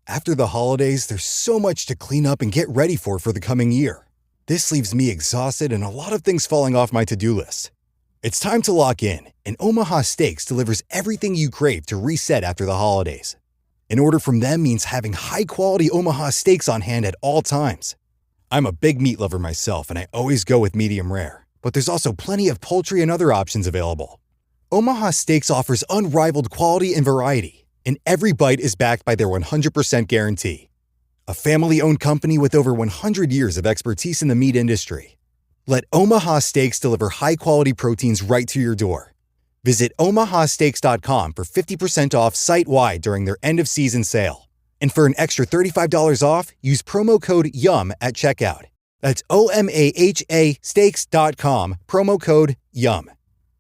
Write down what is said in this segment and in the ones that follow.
After the holidays, there's so much to clean up and get ready for the coming year. This leaves me exhausted and a lot of things falling off my to-do list. It's time to lock in, and Omaha Steaks delivers everything you crave to reset after the holidays. An order from them means having high-quality Omaha steaks on hand at all times. I'm a big meat lover myself, and I always go with medium rare. But there's also plenty of poultry and other options available. Omaha Steaks offers unrivaled quality and variety, and every bite is backed by their 100% guarantee. A family-owned company with over 100 years of expertise in the meat industry. Let Omaha Steaks deliver high-quality proteins right to your door. Visit omahasteaks.com for 50% off site-wide during their end-of-season sale. And for an extra $35 off, use promo code YUM at checkout. That's OMAHA steaks.com, promo code YUM.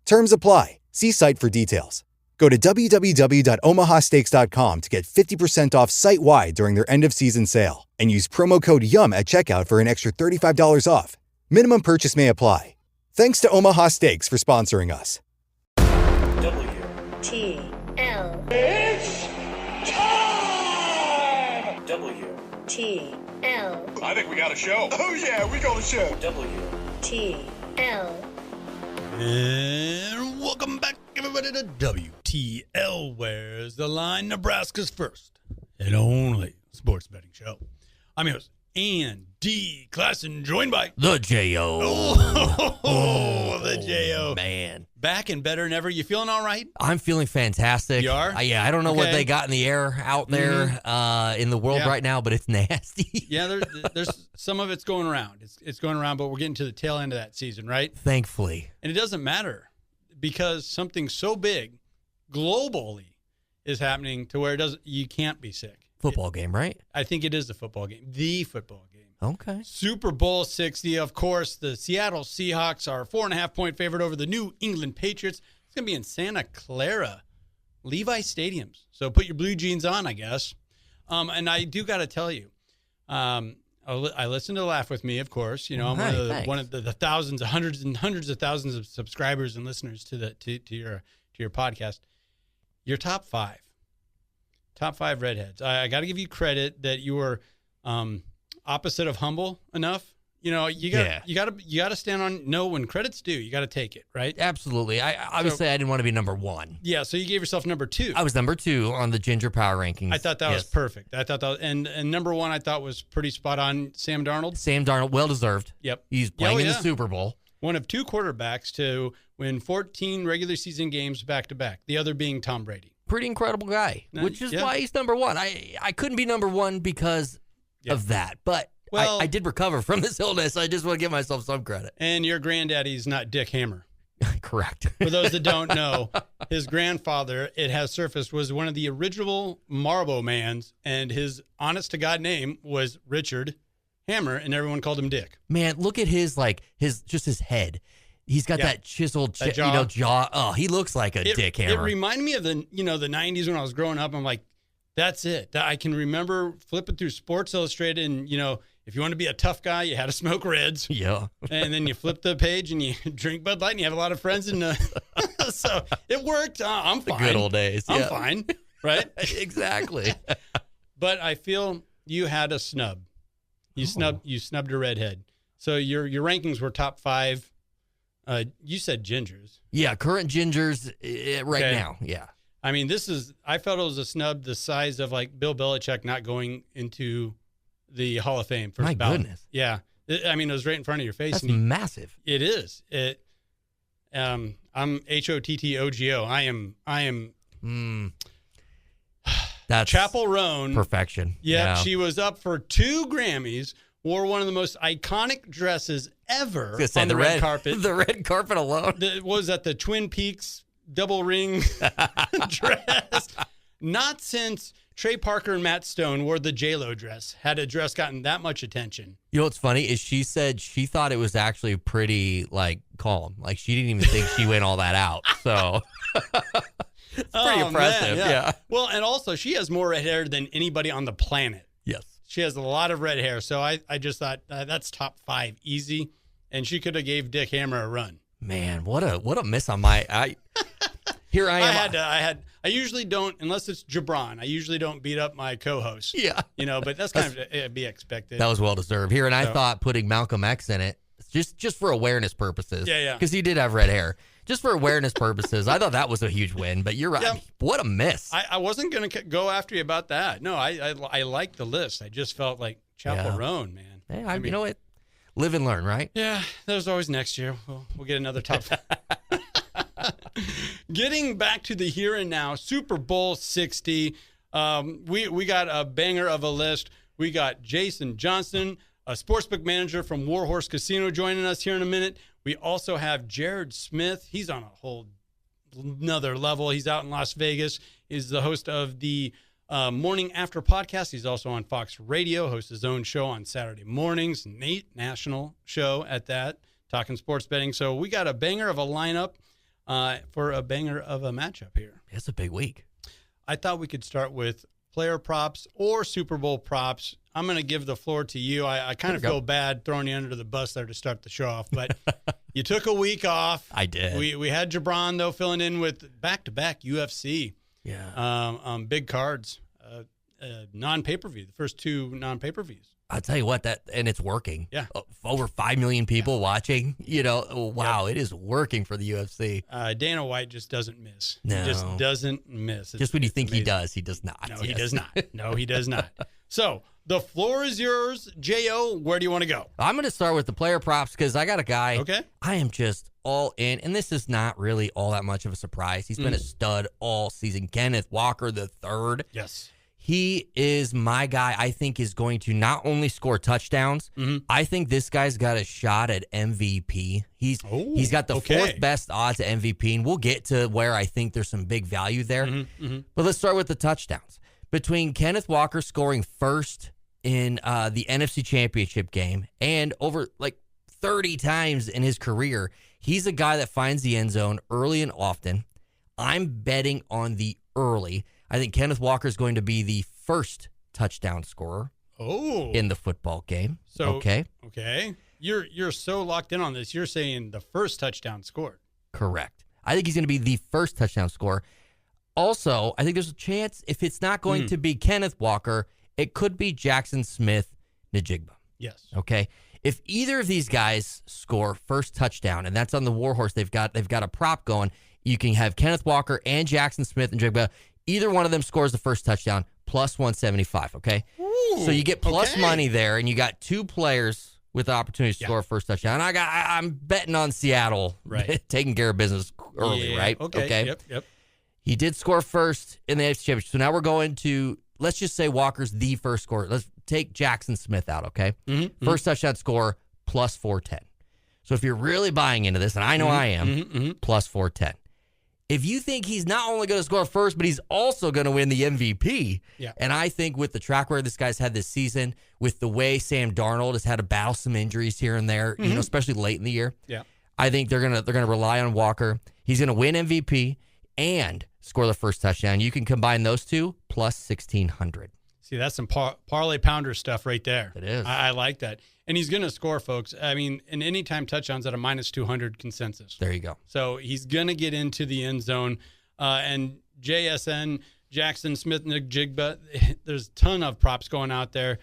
Terms apply. See site for details. Go to www.omahasteaks.com to get 50% off site-wide during their end-of-season sale and use promo code YUM at checkout for an extra $35 off. Minimum purchase may apply. Thanks to Omaha Steaks for sponsoring us. WTL. It's time! WTL. I think we got a show. Oh yeah, we got a show. WTL. And welcome back, everybody, to WTL. Where's the line? Nebraska's first and only sports betting show. I'm your host, Andy Classen, joined by the J.O. The J.O. Man. Back and better than ever. You feeling all right? I'm feeling fantastic. You are? Yeah, I don't know what they got in the air out there in the world right now, but it's nasty. Yeah, there's some of it's going around. It's going around, but we're getting to the tail end of that season, right? Thankfully. And it doesn't matter because something so big globally is happening to where you can't be sick. Football game, right? I think it is the football game. The football game. Okay. Super Bowl 60. Of course, the Seattle Seahawks are 4.5-point favorite over the New England Patriots. It's going to be in Santa Clara, Levi Stadiums. So put your blue jeans on, I guess. And I do got to tell you, I listened to Laugh With Me, of course. You know, I'm one of the thousands, hundreds and hundreds of thousands of subscribers and listeners to your podcast. Your top five redheads. I got to give you credit that you were opposite of humble enough. You know, you got to stand on when credit's due. You got to take it, right? Absolutely. I didn't want to be number one. Yeah, so you gave yourself number two. I was number two on the Ginger Power rankings. I thought that was perfect. I thought that and number one I thought was pretty spot on. Sam Darnold, well deserved. Yep, he's playing in the Super Bowl. One of two quarterbacks to win 14 regular season games back to back. The other being Tom Brady. Pretty incredible guy, which is why he's number one. I couldn't be number one because of that, but I did recover from this illness. I just want to give myself some credit. And your granddaddy's not Dick Hammer. Correct. For those that don't know, his grandfather, it has surfaced, was one of the original Marlboro Mans, and his honest-to-God name was Richard Hammer, and everyone called him Dick. Man, look at his head. He's got that chiseled jaw. Oh, he looks like a Dick Hammer. It reminded me of the 90s when I was growing up. I'm like, that's it. I can remember flipping through Sports Illustrated and, if you want to be a tough guy, you had to smoke Reds. Yeah. And then you flip the page and you drink Bud Light and you have a lot of friends. And so it worked. I'm fine. The good old days. I'm fine. Right? Exactly. But I feel you had a snub. You snubbed a redhead. So your rankings were top five. You said gingers. Yeah, current gingers now. Yeah. I mean, I felt it was a snub the size of like Bill Belichick not going into the Hall of Fame. My goodness. Yeah. It was right in front of your face. That's massive. It is. I'm HOTTOGO. I am. That's Chapel Roan. Perfection. Yeah. She was up for 2 Grammys. Wore one of the most iconic dresses ever on the red carpet. The red carpet alone. What was that, the Twin Peaks double ring dress? Not since Trey Parker and Matt Stone wore the J-Lo dress had a dress gotten that much attention. You know what's funny is she said she thought it was actually pretty calm. Like she didn't even think she went all that out. So it's pretty impressive. Man, yeah. Well, and also she has more red hair than anybody on the planet. Yes. She has a lot of red hair, so I just thought that's top 5 easy, and she could have gave Dick Hammer a run. Man, what a miss on my. Here I am. I I usually don't, unless it's Gibran. I usually don't beat up my co-host. Yeah. But that's kind of be expected. That was well deserved here, and I thought putting Malcolm X in it just for awareness purposes. Yeah. Because he did have red hair. Just for awareness purposes, I thought that was a huge win. But you're right. Yeah. What a miss. I wasn't going to go after you about that. No, I like the list. I just felt like Chaperone, man. Hey, you know what? Live and learn, right? Yeah, there's always next year. We'll get another top. Getting back to the here and now, Super Bowl 60. We got a banger of a list. We got Jason Johnston, a sportsbook manager from Warhorse Casino, joining us here in a minute. We also have Jared Smith. He's on a whole another level. He's out in Las Vegas. He's the host of the Morning After podcast. He's also on Fox Radio, hosts his own show on Saturday mornings, national show at that, talking sports betting. So we got a banger of a lineup for a banger of a matchup here. It's a big week. I thought we could start with player props or Super Bowl props. I'm going to give the floor to you. I kind of feel bad throwing you under the bus there to start the show off, but you took a week off. I did. We had Gibran, though, filling in with back-to-back UFC. Yeah. Big cards, non-pay-per-view, the first two non-pay-per-views. I'll tell you what, and it's working. Yeah. Over 5 million people watching. Wow, it is working for the UFC. Dana White just doesn't miss. No. He just doesn't miss. Just when you think amazing. He does, he does not. No, he does not. No, he does not. So the floor is yours. J.O., where do you want to go? I'm going to start with the player props because I got a guy. Okay. I am just all in, and this is not really all that much of a surprise. He's been a stud all season. Kenneth Walker III. Yes. He is my guy. I think is going to not only score touchdowns. I think this guy's got a shot at MVP. He's got the fourth best odds at MVP, and we'll get to where I think there's some big value there. But let's start with the touchdowns. Between Kenneth Walker scoring first in the NFC Championship game and over like 30 times in his career, he's a guy that finds the end zone early and often. I'm betting on the early. I think Kenneth Walker is going to be the first touchdown scorer in the football game. So okay. You're so locked in on this. You're saying the first touchdown scored. Correct. I think he's going to be the first touchdown scorer. Also, I think there's a chance if it's not going to be Kenneth Walker, it could be Jackson Smith-Njigba. Yes. Okay. If either of these guys score first touchdown, and that's on the Warhorse, they've got a prop going. You can have Kenneth Walker and Jackson Smith-Njigba. Either one of them scores the first touchdown, plus 175, okay? Ooh, so you get plus money there, and you got two players with the opportunity to score a first touchdown. I'm betting on Seattle taking care of business early, right? Okay. Yep. He did score first in the AFC Championship. So now we're going to, let's just say Walker's the first scorer. Let's take Jackson Smith out, okay? First touchdown score, plus 410. So if you're really buying into this, and I know I am, plus 410. If you think he's not only going to score first, but he's also going to win the MVP, and I think with the track record this guy's had this season, with the way Sam Darnold has had to battle some injuries here and there, especially late in the year, I think they're gonna rely on Walker. He's going to win MVP and score the first touchdown. You can combine those two plus 1,600. See, that's some parlay pounder stuff right there. It is. I like that. And he's going to score, folks. I mean, in anytime touchdowns at a minus 200 consensus. There you go. So he's going to get into the end zone. And JSN, Jackson Smith-Njigba, there's a ton of props going out there.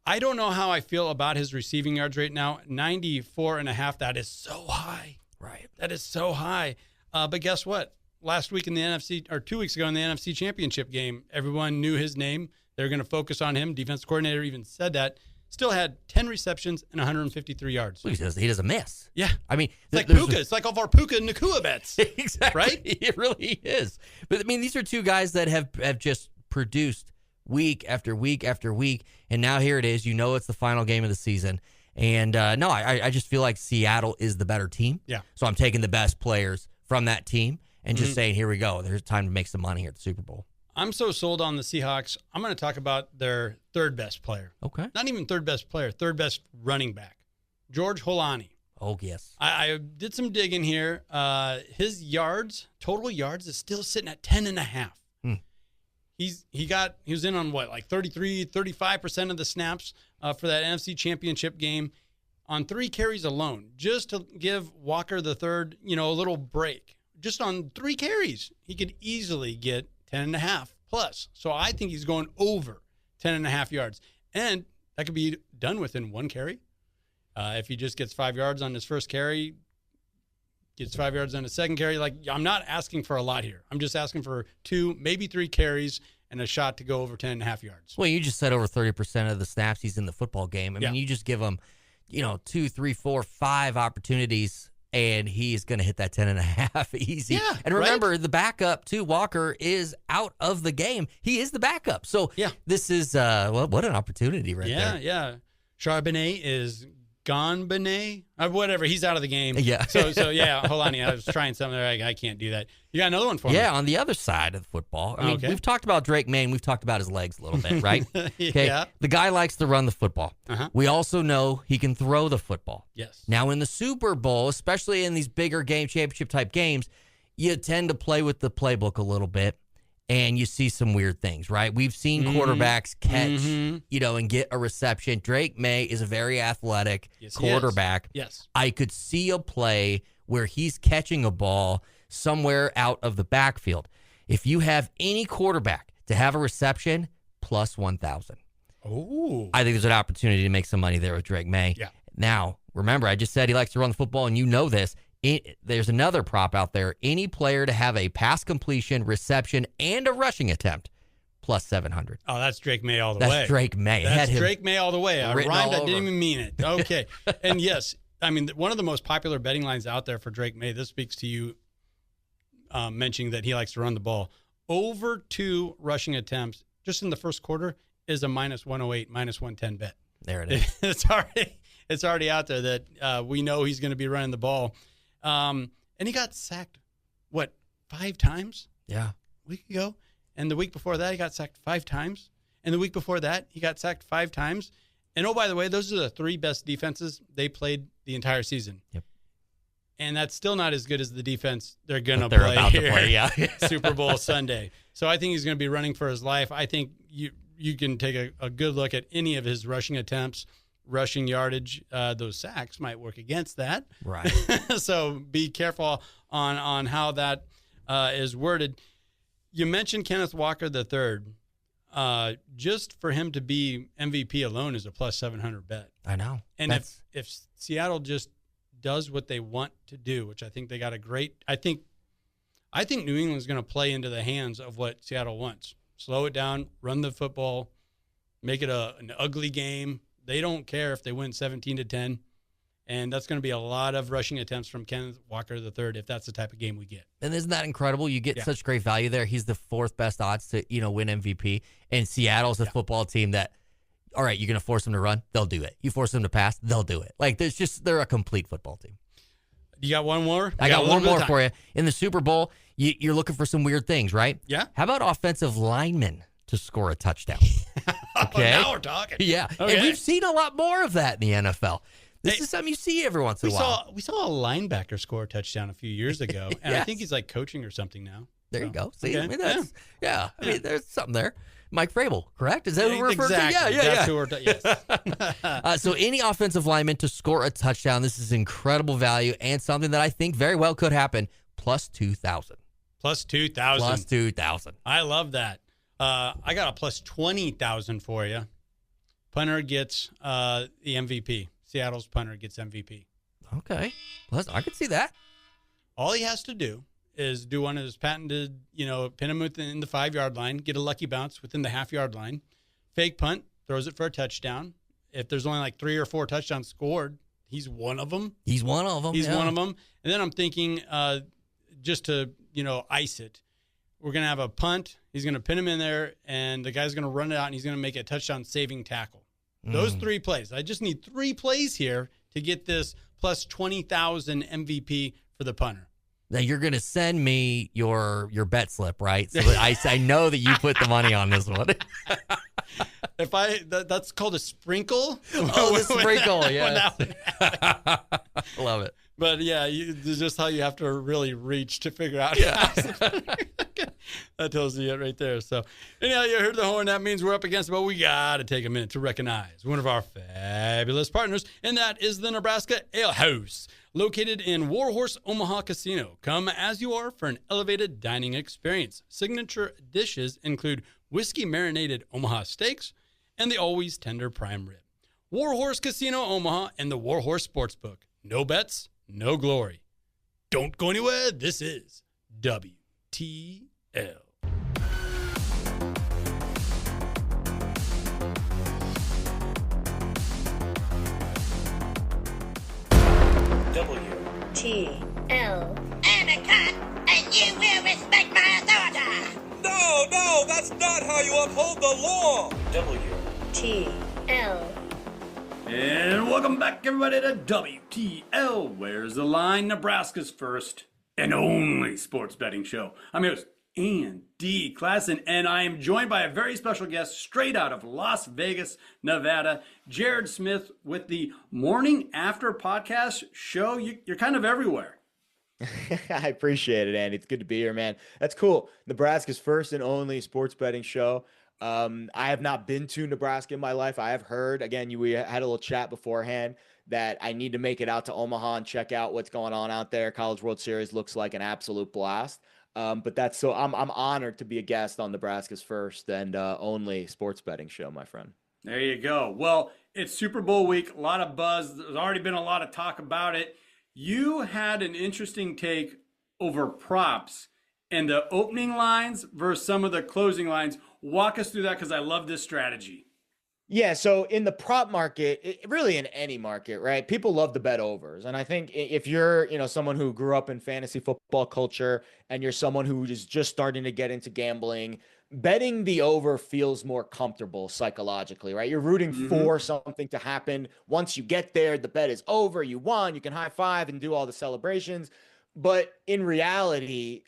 I don't know how I feel about his receiving yards right now. 94.5, that is so high. Right. That is so high. But guess what? Last week in the NFC, or 2 weeks ago in the NFC Championship game, everyone knew his name. They're going to focus on him. Defense coordinator even said that. Still had 10 receptions and 153 yards. He doesn't miss. Yeah. I mean, it's like Puka. It's like all of our Puka and Nakua bets. Exactly. Right? It really is. But, I mean, these are two guys that have just produced week after week after week. And now here it is. It's the final game of the season. And, I just feel like Seattle is the better team. Yeah. So I'm taking the best players from that team and just saying, here we go. There's time to make some money here at the Super Bowl. I'm so sold on the Seahawks. I'm going to talk about their third best player. Okay. Not even third best player, third best running back, George Holani. Oh, yes. I did some digging here. His total yards is still sitting at 10.5. He was in on like 35% of the snaps for that NFC Championship game on 3 carries alone, just to give Walker the third, a little break. Just on 3 carries, he could easily get 10.5 plus. So I think he's going over 10.5 yards. And that could be done within one carry. If he just gets 5 yards on his first carry, gets 5 yards on his second carry. Like, I'm not asking for a lot here. I'm just asking for 2, maybe 3 carries and a shot to go over 10.5 yards. Well, you just said over 30% of the snaps he's in the football game. I mean, you just give him, 2, 3, 4, 5 opportunities, and he's going to hit that 10.5 easy. Yeah, and remember, the backup, too, Walker, is out of the game. He is the backup. So this is, what an opportunity there. Yeah. SHARPEN is gone, Benet, whatever. He's out of the game. Yeah. So yeah. Hold on. I was trying something there. I can't do that. You got another one for me? Yeah. On the other side of football, I mean, we've talked about Drake May, and we've talked about his legs a little bit, right? Yeah. The guy likes to run the football. We also know he can throw the football. Yes. Now in the Super Bowl, especially in these bigger championship type games, you tend to play with the playbook a little bit. And you see some weird things, right? We've seen quarterbacks catch, and get a reception. Drake May is a very athletic quarterback. Yes. I could see a play where he's catching a ball somewhere out of the backfield. If you have any quarterback to have a reception, plus 1,000. Oh. I think there's an opportunity to make some money there with Drake May. Yeah. Now, remember, I just said he likes to run the football, and you know this. There's another prop out there. Any player to have a pass completion, reception, and a rushing attempt, plus 700. Oh, that's Drake May all the way. That's Drake May. That's Drake May all the way. I rhymed. I didn't even mean it. Okay. And yes, I mean, one of the most popular betting lines out there for Drake May, this speaks to you mentioning that he likes to run the ball. Over 2 rushing attempts just in the first quarter is a minus 108, minus 110 bet. There it is. It's already out there that we know he's going to be running the ball. And he got sacked, 5 times? Yeah. A week ago. And the week before that, he got sacked 5 times. And the week before that, he got sacked 5 times. And oh, by the way, those are the 3 best defenses they played the entire season. Yep. And that's still not as good as the defense they're going to play here. Super Bowl Sunday. So I think he's going to be running for his life. I think you can take a good look at any of his rushing attempts. Rushing yardage, those sacks might work against that. Right. So be careful on how that is worded. You mentioned Kenneth Walker III. Just for him to be MVP alone is a plus 700 bet. I know. And if Seattle just does what they want to do, which I think they got I think New England's going to play into the hands of what Seattle wants. Slow it down, run the football, make it an ugly game. They don't care if they win 17-10, and that's going to be a lot of rushing attempts from Kenneth Walker III if that's the type of game we get. And isn't that incredible? You get such great value there. He's the 4th best odds to win MVP, and Seattle's a football team that, all right, you're going to force them to run, they'll do it. You force them to pass, they'll do it. Like they're a complete football team. You got one more? I got one more for you. In the Super Bowl, you're looking for some weird things, right? Yeah. How about offensive linemen to score a touchdown? Okay. Now we're talking. Yeah. Okay. And we've seen a lot more of that in the NFL. This is something you see every once in a while. We saw a linebacker score a touchdown a few years ago, and I think he's like coaching or something now. There you go. See, okay. I mean, I mean, there's something there. Mike Vrabel, correct? Is that who we're referring to? Yeah. That's who we're yes. So any offensive lineman to score a touchdown, this is incredible value and something that I think very well could happen. Plus 2,000. Plus 2,000. Plus 2,000. I love that. I got a plus 20,000 for you. Punter gets the MVP. Seattle's punter gets MVP. Okay. Plus, I could see that. All he has to do is do one of his patented, pin him within the 5-yard line, get a lucky bounce within the half-yard line, fake punt, throws it for a touchdown. If there's only like 3 or 4 touchdowns scored, he's one of them. He's one of them. And then I'm thinking just to, ice it, we're going to have a punt. He's going to pin him in there, and the guy's going to run it out, and he's going to make a touchdown-saving tackle. Those 3 plays. I just need 3 plays here to get this plus 20,000 MVP for the punter. Now, you're going to send me your bet slip, right? So that I know that you put the money on this one. That's called a sprinkle. Oh, the sprinkle, yeah. Love it. But yeah, it's just how you have to really reach to figure out. Yeah. That tells you it right there. So anyhow, you heard the horn. That means we're up against it, but we got to take a minute to recognize one of our fabulous partners, and that is the Nebraska Ale House, located in Warhorse, Omaha Casino. Come as you are for an elevated dining experience. Signature dishes include whiskey marinated Omaha steaks and the always tender prime rib. Warhorse Casino Omaha and the Warhorse Sportsbook. No bets, no glory. Don't go anywhere. This is WTL. WTL. I'm a cop, and you will respect my authority. No, that's not how you uphold the law. WTL. And welcome back, everybody, to WTL. Where's the line? Nebraska's first and only sports betting show. I'm your host, Andy Classen, and I am joined by a very special guest straight out of Las Vegas, Nevada, Jared Smith with the Morning After podcast show. You're kind of everywhere. I appreciate it, Andy. It's good to be here, man. That's cool. Nebraska's first and only sports betting show. I have not been to Nebraska in my life. I have heard, again, we had a little chat beforehand, that I need to make it out to Omaha and check out what's going on out there. College World Series looks like an absolute blast. But that's so I'm honored to be a guest on Nebraska's first and only sports betting show, my friend. There you go. Well, it's Super Bowl week. A lot of buzz. There's already been a lot of talk about it. You had an interesting take over props and the opening lines versus some of the closing lines. Walk us through that, because I love this strategy. Yeah, so in the prop market, really in any market, right? People love to bet overs. And I think if you're, someone who grew up in fantasy football culture and you're someone who is just starting to get into gambling, betting the over feels more comfortable psychologically, right? You're rooting for something to happen. Once you get there, the bet is over, you won, you can high five and do all the celebrations. But in reality,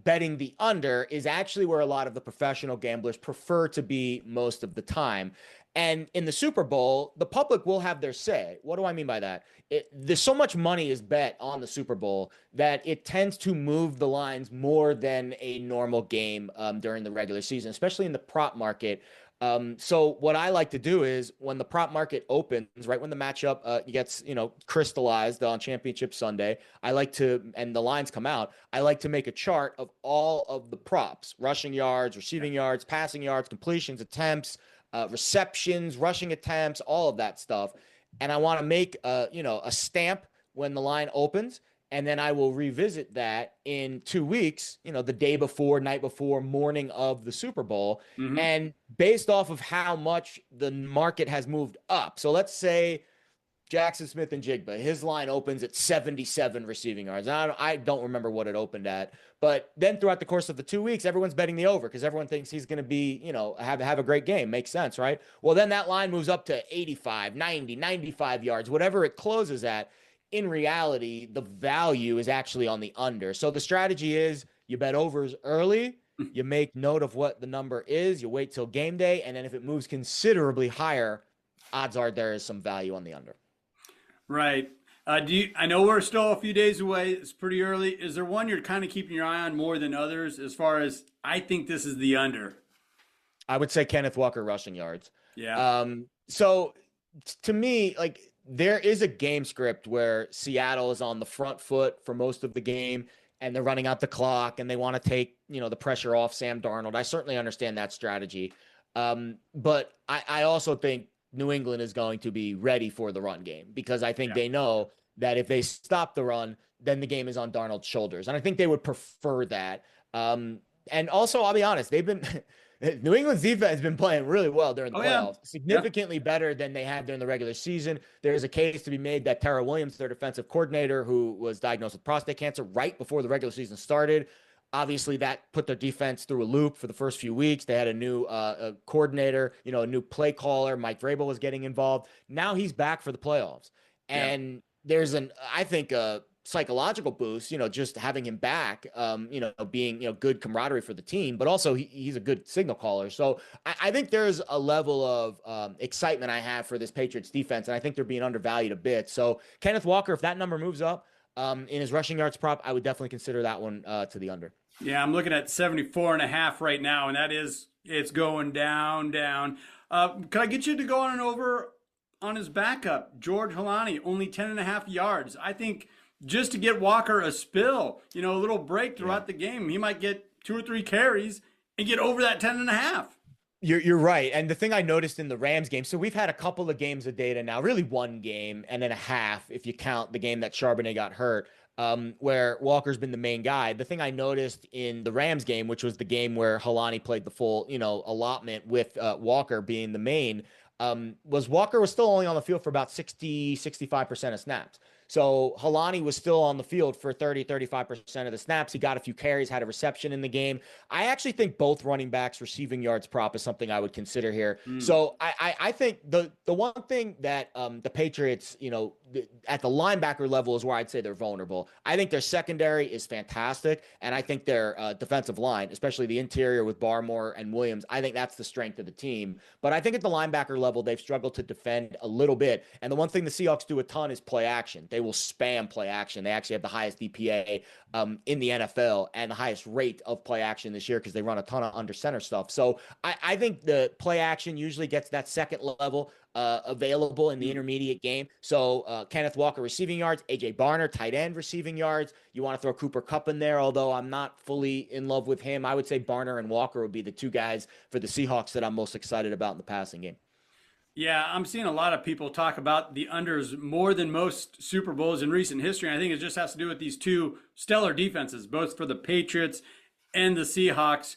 betting the under is actually where a lot of the professional gamblers prefer to be most of the time. And in the Super Bowl, the public will have their say. What do I mean by that? There's so much money is bet on the Super Bowl that it tends to move the lines more than a normal game during the regular season, especially in the prop market. So what I like to do is when the prop market opens, right when the matchup gets, crystallized on Championship Sunday, I like to, and the lines come out, I like to make a chart of all of the props: rushing yards, receiving yards, passing yards, completions, attempts, receptions, rushing attempts, all of that stuff. And I want to make a stamp when the line opens. And then I will revisit that in 2 weeks, the day before, night before, morning of the Super Bowl. And based off of how much the market has moved up. So let's say Jackson Smith and Jigba, his line opens at 77 receiving yards. I don't remember what it opened at. But then throughout the course of the 2 weeks, everyone's betting the over because everyone thinks he's going to be, have a great game. Makes sense, right? Well, then that line moves up to 85, 90, 95 yards, whatever it closes at. In reality, the value is actually on the under. So the strategy is you bet overs early, you make note of what the number is, you wait till game day, and then if it moves considerably higher, odds are there is some value on the under. Right. I know we're still a few days away. It's pretty early. Is there one you're kind of keeping your eye on more than others as far as I think this is the under? I would say Kenneth Walker rushing yards. Yeah. So to me, there is a game script where Seattle is on the front foot for most of the game and they're running out the clock and they want to take, the pressure off Sam Darnold. I certainly understand that strategy. But I also think New England is going to be ready for the run game because I think they know that if they stop the run, then the game is on Darnold's shoulders. And I think they would prefer that. And also, I'll be honest, New England's defense has been playing really well during the playoffs, significantly better than they had during the regular season. There's a case to be made that Tara Williams, their defensive coordinator, who was diagnosed with prostate cancer right before the regular season started, obviously that put their defense through a loop for the first few weeks. They had a new coordinator, a new play caller. Mike Vrabel was getting involved. Now he's back for the playoffs. And there's I think a psychological boost, just having him back, being, good camaraderie for the team, but also he's a good signal caller. So I think there's a level of excitement I have for this Patriots defense, and I think they're being undervalued a bit. So Kenneth Walker, if that number moves up, in his rushing yards prop, I would definitely consider that one to the under. Yeah, I'm looking at 74.5 right now, and it's going down. Can I get you to go on and over on his backup, George Holani, only 10.5 yards? I think just to get Walker a spill, a little break throughout the game, he might get 2 or 3 carries and get over that 10.5. You're right. And the thing I noticed in the Rams game, so we've had a couple of games of data now, really one game and then a half, if you count the game that Charbonnet got hurt, where Walker's been the main guy. The thing I noticed in the Rams game, which was the game where Holani played the full, allotment with Walker being the main, was Walker was still only on the field for about 65% of snaps. So Holani was still on the field for 35% of the snaps. He got a few carries, had a reception in the game. I actually think both running backs receiving yards prop is something I would consider here. So I think the one thing that the Patriots, at the linebacker level is where I'd say they're vulnerable. I think their secondary is fantastic. And I think their defensive line, especially the interior with Barmore and Williams, I think that's the strength of the team. But I think at the linebacker level, they've struggled to defend a little bit. And the one thing the Seahawks do a ton is play action. They will spam play action. They actually have the highest DPA in the NFL and the highest rate of play action this year because they run a ton of under center stuff. So I think the play action usually gets that second level available in the intermediate game. So Kenneth Walker receiving yards, AJ Barner, tight end receiving yards. You want to throw Cooper Kupp in there, although I'm not fully in love with him. I would say Barner and Walker would be the two guys for the Seahawks that I'm most excited about in the passing game. Yeah, I'm seeing a lot of people talk about the unders more than most Super Bowls in recent history. And I think it just has to do with these two stellar defenses, both for the Patriots and the Seahawks.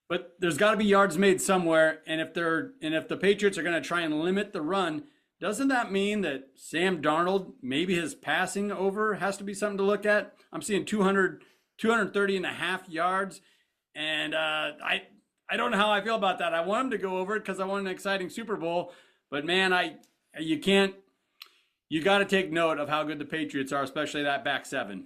But there's got to be yards made somewhere. And if the Patriots are going to try and limit the run, doesn't that mean that Sam Darnold, maybe his passing over has to be something to look at? I'm seeing 230.5 yards. And I don't know how I feel about that. I want him to go over it because I want an exciting Super Bowl. But man, you got to take note of how good the Patriots are, especially that back seven.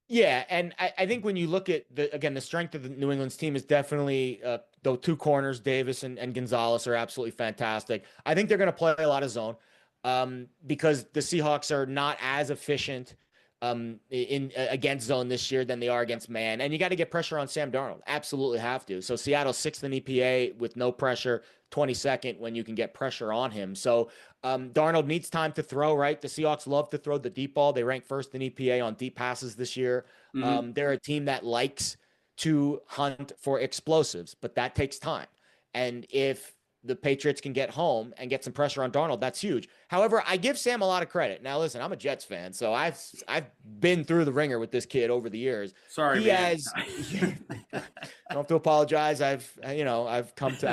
Yeah, and I think when you look at the strength of the New England's team is definitely the two corners, Davis and Gonzalez, are absolutely fantastic. I think they're going to play a lot of zone because the Seahawks are not as efficient in against zone this year than they are against man. And you got to get pressure on Sam Darnold. Absolutely have to. So Seattle's 6th in EPA with no pressure, 22nd when you can get pressure on him. So Darnold needs time to throw, right? The Seahawks love to throw the deep ball. They rank 1st in EPA on deep passes this year. They're a team that likes to hunt for explosives, but that takes time. And if the Patriots can get home and get some pressure on Darnold, that's huge. However, I give Sam a lot of credit. Now, listen, I'm a Jets fan, so I've been through the ringer with this kid over the years. Sorry, he man. has. I don't have to apologize. I'm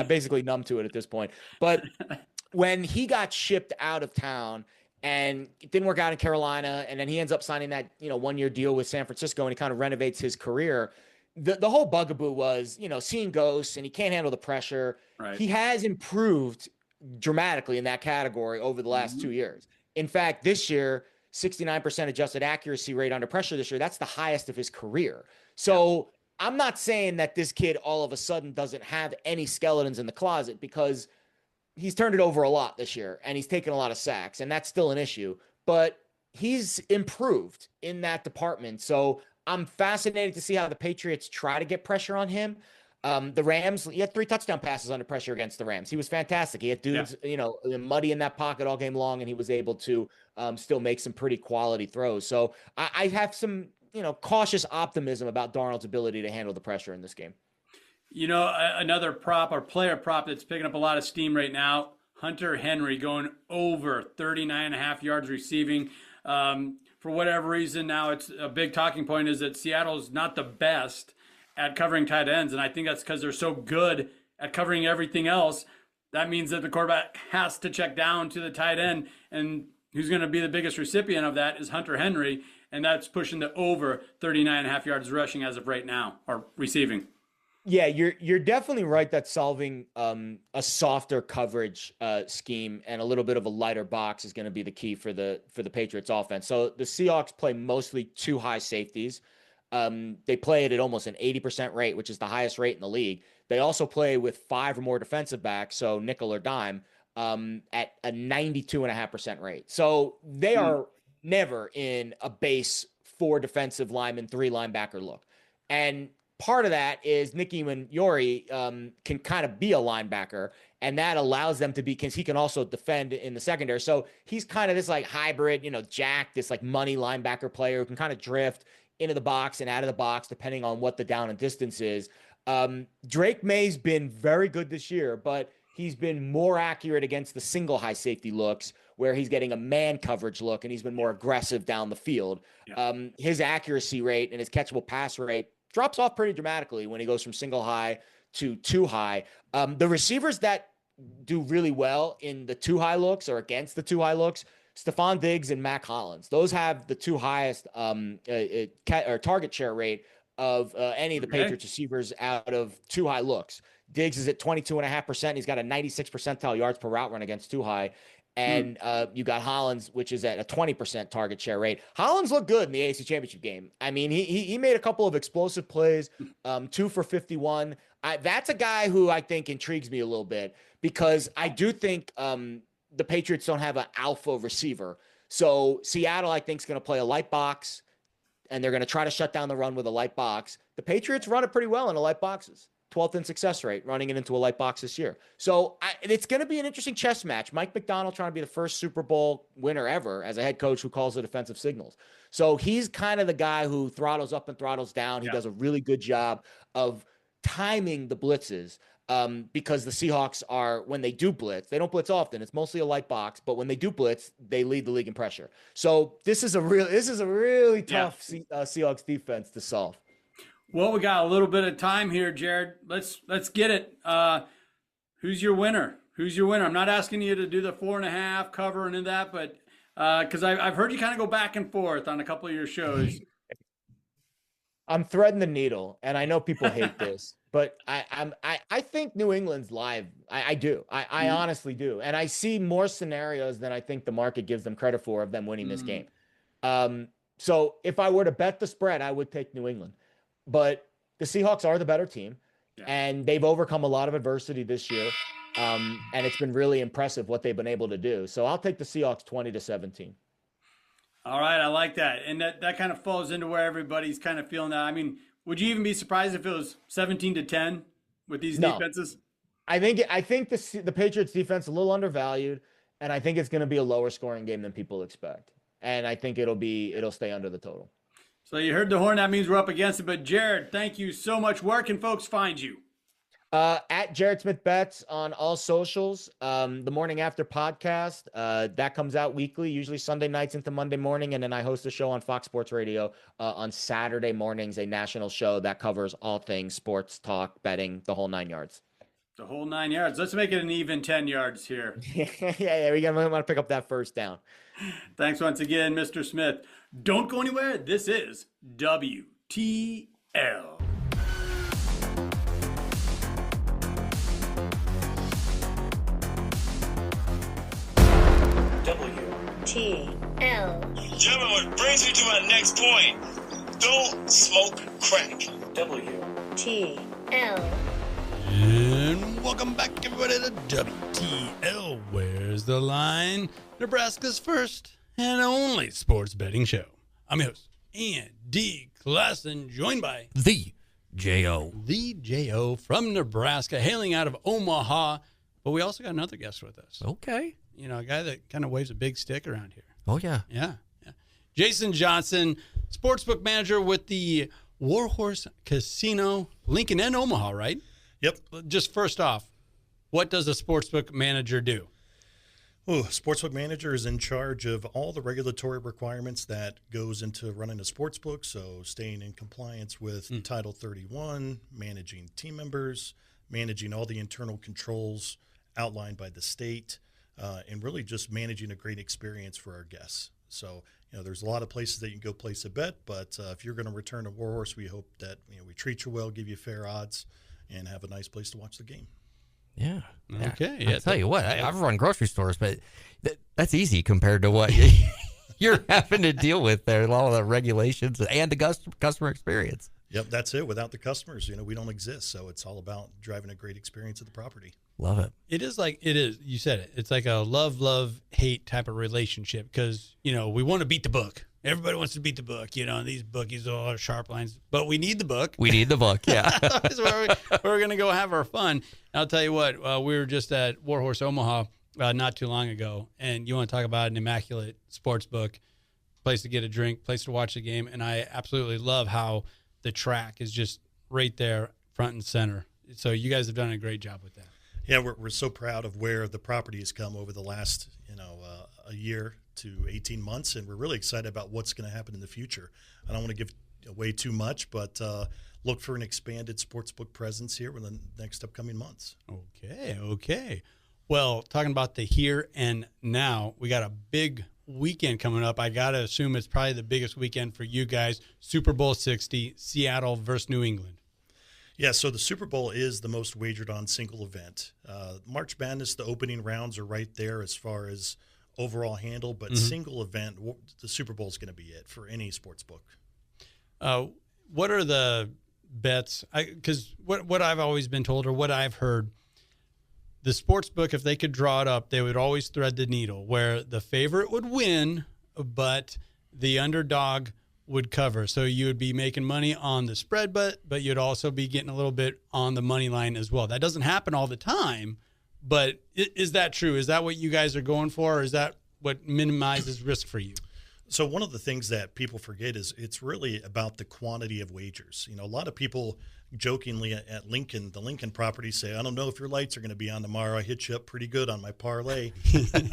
basically numb to it at this point. But when he got shipped out of town and it didn't work out in Carolina, and then he ends up signing that 1-year deal with San Francisco, and he kind of renovates his career. The whole bugaboo was, seeing ghosts, and he can't handle the pressure. Right. He has improved dramatically in that category over the last 2 years. In fact, this year, 69% adjusted accuracy rate under pressure this year. That's the highest of his career. So I'm not saying that this kid all of a sudden doesn't have any skeletons in the closet, because he's turned it over a lot this year and he's taken a lot of sacks, and that's still an issue, but he's improved in that department. So I'm fascinated to see how the Patriots try to get pressure on him. The Rams, he had 3 touchdown passes under pressure against the Rams. He was fantastic. He had dudes, muddy in that pocket all game long, and he was able to still make some pretty quality throws. So I have some, cautious optimism about Darnold's ability to handle the pressure in this game. Another prop or player prop that's picking up a lot of steam right now, Hunter Henry going over 39.5 yards receiving. For whatever reason, now it's a big talking point is that Seattle's not the best at covering tight ends. And I think that's because they're so good at covering everything else. That means that the quarterback has to check down to the tight end. And who's going to be the biggest recipient of that is Hunter Henry. And that's pushing the over 39.5 yards rushing as of right now, or receiving. Yeah, you're definitely right that solving a softer coverage scheme and a little bit of a lighter box is going to be the key for the Patriots offense. So the Seahawks play mostly 2 high safeties. They play it at almost an 80% rate, which is the highest rate in the league. They also play with 5 or more defensive backs, so nickel or dime, at a 92.5% rate. So they are never in a base 4 defensive lineman, 3 linebacker look. And part of that is Nicky Mangiore can kind of be a linebacker, and that allows them to be, because he can also defend in the secondary. So he's kind of this like hybrid, Jack, this like money linebacker player who can kind of drift into the box and out of the box depending on what the down and distance is. Drake May's been very good this year, but he's been more accurate against the single high safety looks where he's getting a man coverage look, and he's been more aggressive down the field. Yeah. His accuracy rate and his catchable pass rate drops off pretty dramatically when he goes from single high to 2 high. The receivers that do really well in the 2 high looks or against the 2 high looks, Stephon Diggs and Mac Hollins. Those have the 2 highest target share rate of any of the Patriots receivers out of 2 high looks. Diggs is at 22.5%. He's got a 96 percentile yards per route run against 2 high. And you got Hollins, which is at a 20% target share rate. Hollins looked good in the AFC Championship game. I mean, he made a couple of explosive plays, 2 for 51. That's a guy who I think intrigues me a little bit, because I do think the Patriots don't have an alpha receiver. So Seattle, I think, is going to play a light box, and they're going to try to shut down the run with a light box. The Patriots run it pretty well in the light boxes. 12th in success rate, running it into a light box this year. So it's going to be an interesting chess match. Mike McDonald trying to be the first Super Bowl winner ever as a head coach who calls the defensive signals. So he's kind of the guy who throttles up and throttles down. He does a really good job of timing the blitzes, because the Seahawks are, when they do blitz, they don't blitz often. It's mostly a light box, but when they do blitz, they lead the league in pressure. So this is a really tough Seahawks defense to solve. Well, we got a little bit of time here, Jared. Let's get it. Who's your winner? I'm not asking you to do the 4.5 cover and that, but because I've heard you kind of go back and forth on a couple of your shows. I'm threading the needle, and I know people hate this, but I think New England's live. I do. I honestly do, and I see more scenarios than I think the market gives them credit for of them winning this game. So if I were to bet the spread, I would take New England. But the Seahawks are the better team, and they've overcome a lot of adversity this year, and it's been really impressive what they've been able to do. So I'll take the Seahawks 20-17. All right, I like that. And that kind of falls into where everybody's kind of feeling that. I mean, would you even be surprised if it was 17-10 with these defenses? I think the Patriots defense is a little undervalued, and I think it's going to be a lower scoring game than people expect. And I think it'll stay under the total. So you heard the horn. That means we're up against it. But Jared, thank you so much. Where can folks find you? At Jared Smith Bets on all socials. The Morning After podcast, that comes out weekly, usually Sunday nights into Monday morning. And then I host a show on Fox Sports Radio on Saturday mornings, a national show that covers all things sports, talk, betting, the whole 9 yards. The whole 9 yards. Let's make it an even 10 yards here. yeah, we want to pick up that first down. Thanks once again, Mr. Smith. Don't go anywhere. This is WTL. WTL. Gentlemen, what brings me to my next point. Don't smoke crack. WTL. And welcome back, everybody, to WTL. Where's the line? Nebraska's first and only sports betting show. I'm your host, Andy Classen, joined by The J.O. The J.O. from Nebraska, hailing out of Omaha. But we also got another guest with us. Okay. You know, a guy that kind of waves a big stick around here. Oh, yeah. Yeah. Jason Johnson, sportsbook manager with the Warhorse Casino, Lincoln and Omaha, right? Yep. Just first off, what does a sportsbook manager do? Sportsbook manager is in charge of all the regulatory requirements that goes into running a sportsbook. So staying in compliance with Title 31, managing team members, managing all the internal controls outlined by the state, and really just managing a great experience for our guests. So, there's a lot of places that you can go place a bet, but if you're going to return to Warhorse, we hope that we treat you well, give you fair odds, and have a nice place to watch the game. Yeah. Okay. I'll tell you what, I've run grocery stores, but that's easy compared to what you're having to deal with there, a lot of the regulations and the customer experience. Yep, that's it. Without the customers, we don't exist. So it's all about driving a great experience at the property. Love it. It is. You said it. It's like a love, hate type of relationship because, we want to beat the book. everybody wants to beat the book, and these bookies are all sharp lines, but we need the book. We need the book, yeah. That's where we're going to go have our fun. I'll tell you what, we were just at Warhorse, Omaha, not too long ago, and you want to talk about an immaculate sports book, place to get a drink, place to watch the game, and I absolutely love how the track is just right there, front and center. So you guys have done a great job with that. Yeah, we're so proud of where the property has come over the last, a year to 18 months, and we're really excited about what's going to happen in the future. I don't want to give away too much, but look for an expanded sportsbook presence here in the next upcoming months. Okay. Well, talking about the here and now, we got a big weekend coming up. I got to assume it's probably the biggest weekend for you guys, Super Bowl 60, Seattle versus New England. Yeah, so the Super Bowl is the most wagered on single event. March Madness, the opening rounds are right there as far as overall handle, but single event, the Super Bowl is going to be it for any sports book. What are the bets? Because what I've always been told, or what I've heard, the sports book, if they could draw it up, they would always thread the needle where the favorite would win, but the underdog would cover. So you would be making money on the spread bet, but you'd also be getting a little bit on the money line as well. That doesn't happen all the time, but is that true? Is that what you guys are going for, or is that what minimizes risk for you? So one of the things that people forget is it's really about the quantity of wagers. A lot of people jokingly at Lincoln, the Lincoln property, say, I don't know if your lights are going to be on tomorrow. I hit you up pretty good on my parlay.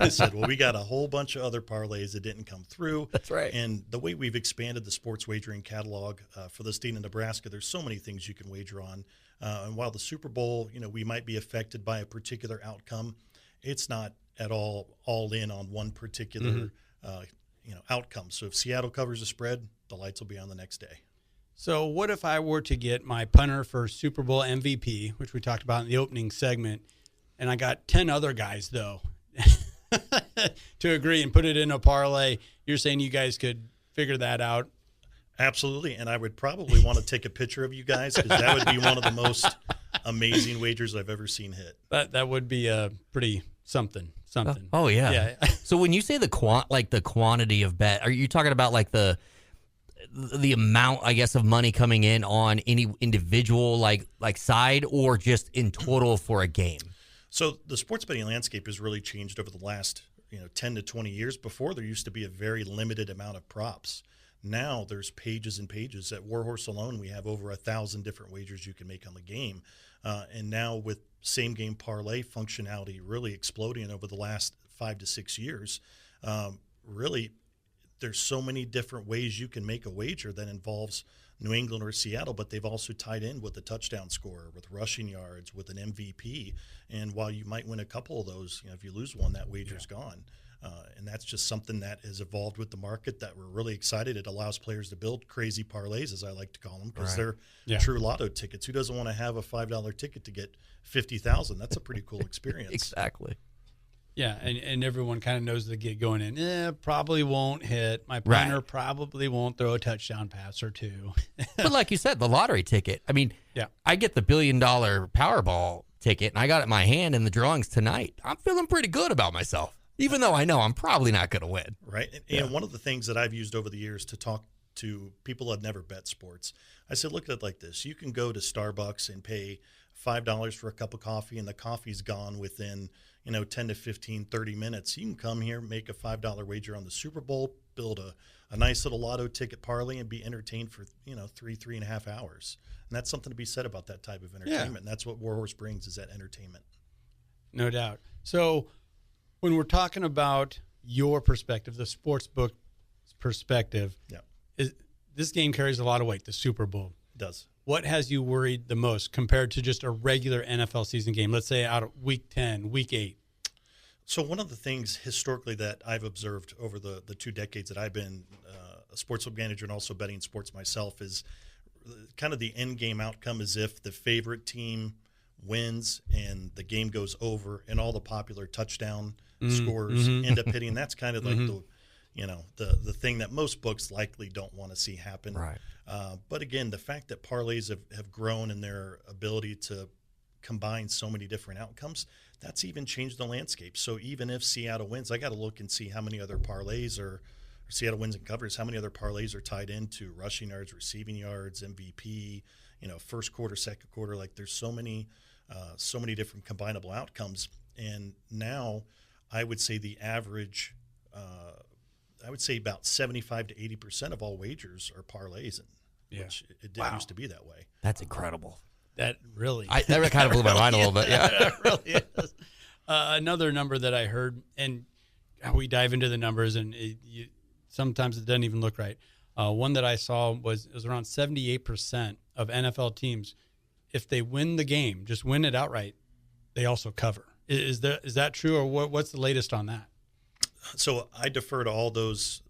I said, well, we got a whole bunch of other parlays that didn't come through. That's right. And the way we've expanded the sports wagering catalog for the state of Nebraska, there's so many things you can wager on. And while the Super Bowl, we might be affected by a particular outcome, it's not at all in on one particular outcome. So if Seattle covers the spread, the lights will be on the next day. So what if I were to get my punter for Super Bowl MVP, which we talked about in the opening segment, and I got 10 other guys, though, to agree and put it in a parlay? You're saying you guys could figure that out? Absolutely, and I would probably want to take a picture of you guys because that would be one of the most amazing wagers I've ever seen hit. That would be a pretty something. Oh, yeah. So when you say the quantity of bet, are you talking about like the amount, I guess, of money coming in on any individual like side, or just in total for a game? So the sports betting landscape has really changed over the last 10 to 20 years. Before, there used to be a very limited amount of props. Now there's pages and pages. At Warhorse alone, we have over 1,000 different wagers you can make on the game. And now with same game parlay functionality really exploding over the last 5 to 6 years, really there's so many different ways you can make a wager that involves New England or Seattle, but they've also tied in with the touchdown scorer, with rushing yards, with an MVP. And while you might win a couple of those, if you lose one, that wager's gone. And that's just something that has evolved with the market that we're really excited. It allows players to build crazy parlays, as I like to call them, because they're true lotto tickets. Who doesn't want to have a $5 ticket to get $50,000? That's a pretty cool experience. Exactly. Yeah, and everyone kind of knows the gig going in. Probably won't hit. My punter probably won't throw a touchdown pass or two. But like you said, the lottery ticket. I mean, I get the $1 billion Powerball ticket, and I got it in my hand in the drawings tonight. I'm feeling pretty good about myself, even though I know I'm probably not going to win. Right. And one of the things that I've used over the years to talk to people who have never bet sports, I said, look at it like this. You can go to Starbucks and pay $5 for a cup of coffee, and the coffee's gone within 10 to 15, 30 minutes. You can come here, make a $5 wager on the Super Bowl, build a nice little lotto ticket parlay, and be entertained for 3.5 hours. And that's something to be said about that type of entertainment. And that's what Warhorse brings, is that entertainment. No doubt. So when we're talking about your perspective, the sportsbook perspective, this game carries a lot of weight, the Super Bowl. It does. What has you worried the most compared to just a regular NFL season game? Let's say out of week 10, week 8. So one of the things historically that I've observed over the 2 decades that I've been a sportsbook manager and also betting sports myself is kind of the end game outcome is if the favorite team wins and the game goes over and all the popular touchdown scores end up hitting. That's kind of like the thing that most books likely don't want to see happen. Right. But again, the fact that parlays have grown in their ability to combine so many different outcomes, that's even changed the landscape. So even if Seattle wins, I got to look and see how many other parlays are Seattle wins and covers, how many other parlays are tied into rushing yards, receiving yards, MVP, first quarter, second quarter? Like there's so many different combinable outcomes. And now I would say the average, I would say about 75 to 80% of all wagers are parlays, which it didn't used to be that way. That's incredible. That really, that kind of blew my mind a little bit. Yeah, it really is. Another number that I heard, and we dive into the numbers, and sometimes it doesn't even look right. One that I saw was around 78% of NFL teams, if they win the game, just win it outright, they also cover. Is that true, or what's the latest on that? So I defer to all those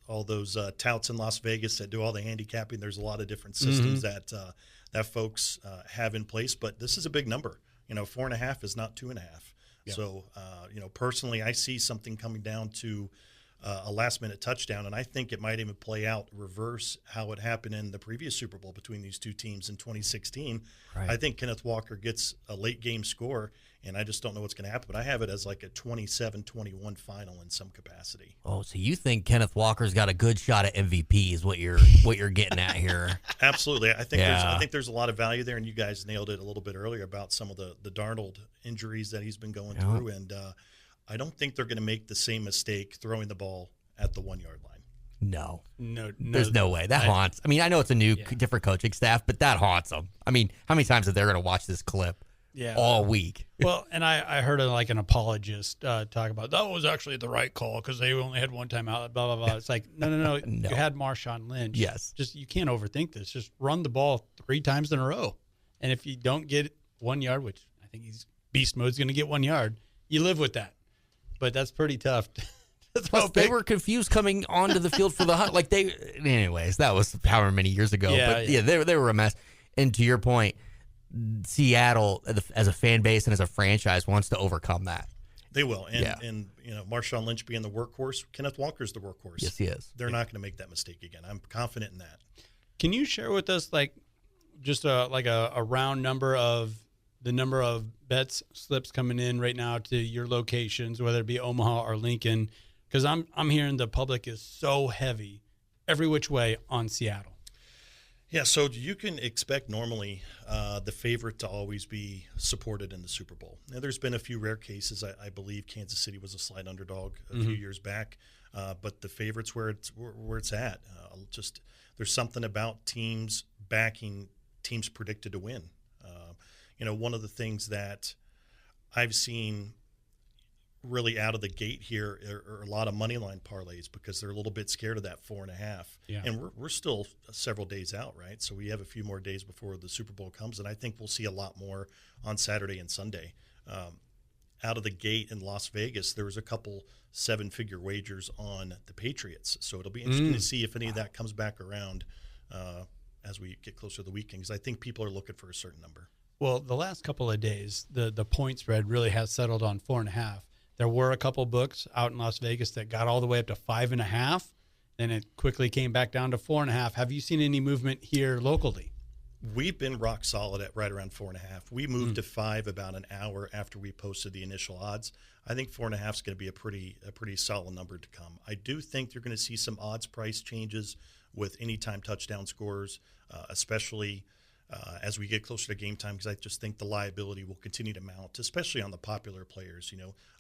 touts in Las Vegas that do all the handicapping. There's a lot of different systems that folks have in place, but this is a big number. 4.5 is not 2.5. Yeah. So personally, I see something coming down to a last-minute touchdown, and I think it might even play out reverse how it happened in the previous Super Bowl between these two teams in 2016. Right. I think Kenneth Walker gets a late-game score, and I just don't know what's going to happen. But I have it as like a 27-21 final in some capacity. Oh, so you think Kenneth Walker's got a good shot at MVP is what you're getting at here? Absolutely. I think there's a lot of value there, and you guys nailed it a little bit earlier about some of the Darnold injuries that he's been going through, and I don't think they're going to make the same mistake throwing the ball at the 1 yard line. No. There's no way. That haunts. I mean, I know it's a new, different coaching staff, but that haunts them. I mean, how many times are they going to watch this clip all week? Well, and I heard an apologist talk about that was actually the right call because they only had one timeout, blah, blah, blah. It's like, no. You had Marshawn Lynch. Yes. Just, you can't overthink this. Just run the ball 3 times in a row. And if you don't get 1 yard, which I think beast mode's going to get 1 yard, you live with that. But that's pretty tough. Plus, they were confused coming onto the field for the hunt. Anyways, that was however many years ago. They were a mess. And to your point, Seattle, as a fan base and as a franchise, wants to overcome that. They will. And Marshawn Lynch being the workhorse, Kenneth Walker's the workhorse. Yes, he is. They're not going to make that mistake again. I'm confident in that. Can you share with us, just a round number of the number of bets slips coming in right now to your locations, whether it be Omaha or Lincoln? Because I'm hearing the public is so heavy every which way on Seattle. Yeah, so you can expect normally the favorite to always be supported in the Super Bowl. Now, there's been a few rare cases. I believe Kansas City was a slight underdog a few years back, but the favorite's where it's at. There's something about teams backing teams predicted to win. One of the things that I've seen really out of the gate here are a lot of money line parlays because they're a little bit scared of that 4.5. Yeah. And we're still several days out, right? So we have a few more days before the Super Bowl comes, and I think we'll see a lot more on Saturday and Sunday. Out of the gate in Las Vegas, there was a couple 7-figure wagers on the Patriots. So it'll be interesting to see if any of that comes back around as we get closer to the weekend, because I think people are looking for a certain number. Well, the last couple of days, the point spread really has settled on 4.5. There were a couple books out in Las Vegas that got all the way up to 5.5, then it quickly came back down to 4.5. Have you seen any movement here locally? We've been rock solid at right around 4.5. We moved to 5 about an hour after we posted the initial odds. I think 4.5 is going to be a pretty solid number to come. I do think you're going to see some odds price changes with anytime touchdown scores, especially as we get closer to game time, because I just think the liability will continue to mount, especially on the popular players.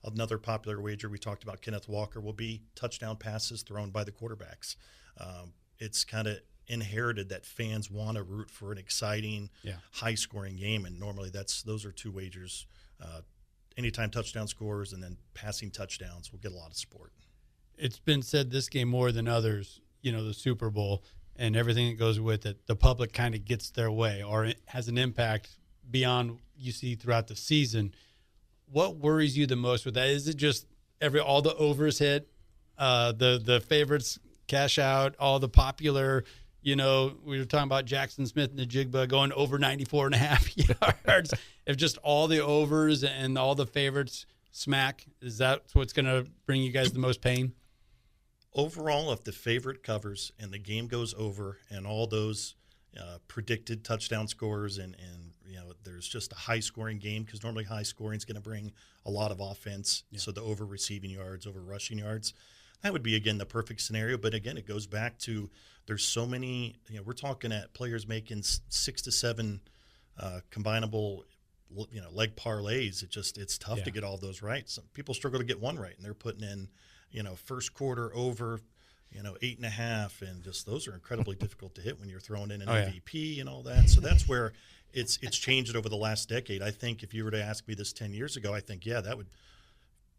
Another popular wager we talked about, Kenneth Walker, will be touchdown passes thrown by the quarterbacks. It's kind of inherited that fans want to root for an exciting, high-scoring game, and normally those are two wagers. Anytime touchdown scores and then passing touchdowns will get a lot of support. It's been said this game more than others, the Super Bowl, and everything that goes with it, the public kind of gets their way, or it has an impact beyond you see throughout the season. What worries you the most with that? Is it just all the overs hit, the favorites cash out, all the popular, we were talking about Jackson Smith and the Jigba going over 94.5 yards. If just all the overs and all the favorites smack, is that what's going to bring you guys the most pain? Overall, if the favorite covers and the game goes over and all those predicted touchdown scores and there's just a high-scoring game, because normally high scoring is going to bring a lot of offense, so the over receiving yards, over rushing yards, that would be, again, the perfect scenario. But again, it goes back to there's so many, we're talking at players making 6 to 7 combinable, leg parlays. It's tough to get all those right. Some people struggle to get one right, and they're putting in, first quarter over, 8.5, and just those are incredibly difficult to hit when you're throwing in an MVP and all that. So that's where it's changed over the last decade. I think if you were to ask me this 10 years ago, I think, that would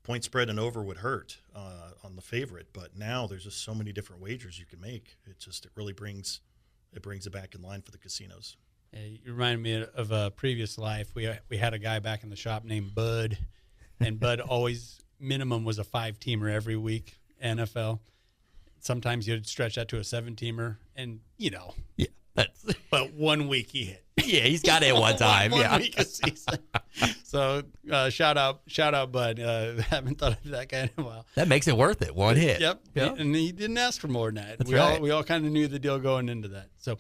point spread and over would hurt on the favorite. But now there's just so many different wagers you can make. It really brings it back in line for the casinos. You remind me of a previous life. We had a guy back in the shop named Bud, and Bud always minimum was a 5-teamer every week, NFL. Sometimes you'd stretch that to a 7-teamer, and but 1 week he hit. Yeah, he's got it one time. one week a season. So shout out, Bud. Haven't thought of that guy in a while. That makes it worth it. One hit. Yep. And he didn't ask for more than that. That's right. We all kind of knew the deal going into that. So,